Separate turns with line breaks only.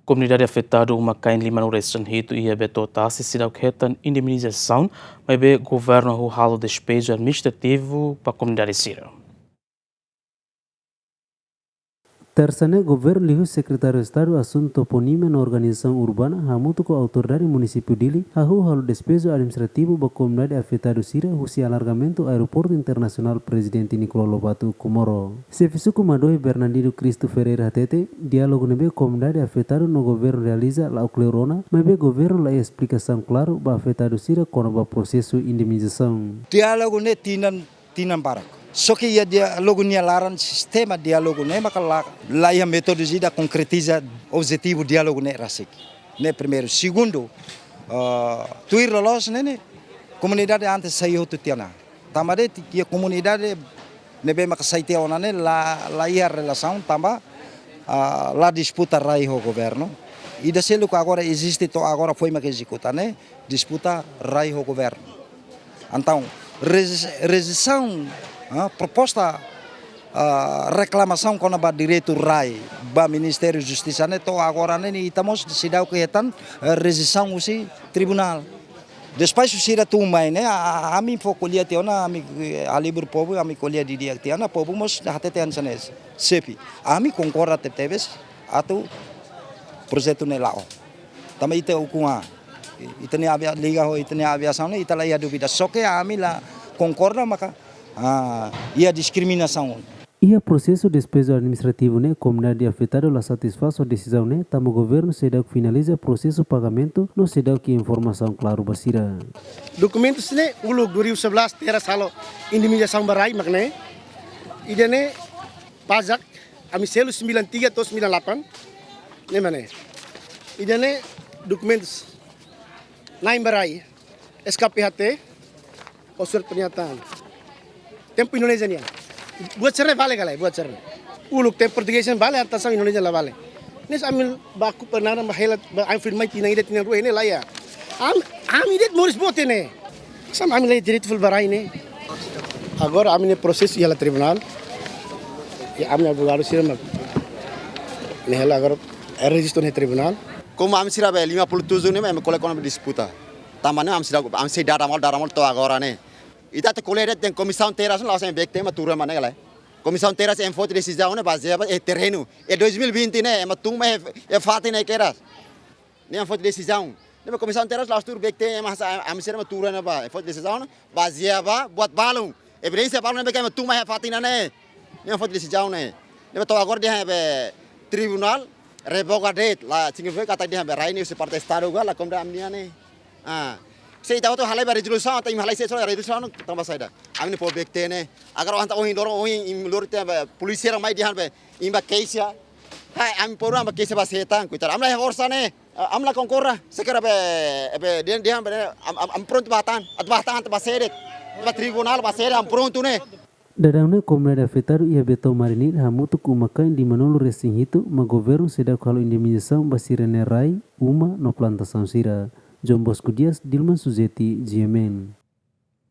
Comunidade afetada uma caem lima no estrangeiro e betota assistir ao que indemnização, mas o governo o ralo despejo administrativo para a comunidade síria.
Tersane governo lihu secretário de Estado assunto toponima na organização urbana hamutu com a autoridade município dili halu despejo administrativo ba comunidade afetada sira husi alargamento aeroporto internacional presidente Nicolau Lobato Komoro. Sefisu madoi Bernardino Cristo Ferreira Hatete diálogo nebe comunidade afetada no governo realiza la oclerona mebe governo la explicação claro ba afetado sira com ba processo indemnização.
Diálogo ne tinan barak. Só que ia diálogo ne laran sistema diálogo ne maka lá ia metodologia concretiza objetivo diálogo ne rasik. Ne primeiro, segundo, tuir lolos ne comunidade antes saiu tu tiana. Tamade ia comunidade ne be maka saite ona ne la ia relação tamba la disputa rai ho governo. E da selo que agora existe to agora foi maka executa ne disputa rai ho governo. Então, rescisão proposta reclamação com o direito RAI, o Ministério da Justiça, então agora estamos decidindo que é rescisão usi tribunal. Depois se irá tu mais, né? A mim foi colher teona, a livre povo, a mim colher de dia teona, povo mas até tem ansenes. Sepi, a mim concorda até teves, a tu projeto nelao. Também itu com a, itu ne avia liga ho, itu ne aviação ne, itu lá ia dúvida. Só que a mim lá concorda maka e a discriminação.
E a processo de despejo administrativo né, comunidade afetada la satisfaz a decisão né, tamo governo se dá que finaliza processo pagamento, não se dá que informação claro basira.
Documentos né, ulug 2011 tera salo indemnização barai makne. Ida né pajak ami selu 93 atau 98 né mane. Ida né documentos naim barai SKPHT ou surat pernyataan. Tempo Indonesia ni. Buat cerai vale galai, buat cerai. Uluk tempo portugis vale atas Indonesia la vale. Nes amil baku pernah mahelat am firmai tina idet tina ruh ini lah ya. Am idet moris bote ne. Sam amil direito full barai ne. Agora amil proses ia la tribunal. Ya amil advogado sira mak. Nehela agora registro ne tribunal.
Como am sira be 57 ne am kole kono disputa. Tamane am sira daramol to agora ne. Ita te colher tem comissão teras lá sem ver que tem uma turma né galera. Comissão teras em foto decisão né baseada é terreno. É 2020 né, mas tu é fato né que era. Nem foto decisão. Nem comissão teras lá tur ver que tem mas a missão uma turma né ba. Foto decisão baseada buat balão. É bem balão né que tu é fato né. Nem foto decisão né. Nem to agora dia é tribunal revoga date lá significa kata dia é raini se parte estado gua lá como amnia né. Saya tahu tu halai resolusi atau halai saya soal resolusi tambah saya dah. Amin po bekte ne. Agar orang tahu dorong orang lor tu polisi ramai di hal be. Imba case ya. Hai amin po orang case bahasa hetang. Kuitar. Amla horsa ne. Amla kongkora. Sekarang be dia am pronto bahatan. At bahatan bahasa eret. Ba tribunal bahasa eret am pronto ne.
Dadangna comunidade afetada ia beto marinir hamutu kumakan di manolo resing itu ma governo sedang kalau indemnização basira ne rai uma no plantação sira. John Bosco Dias, Dilman Suzeti, GMN.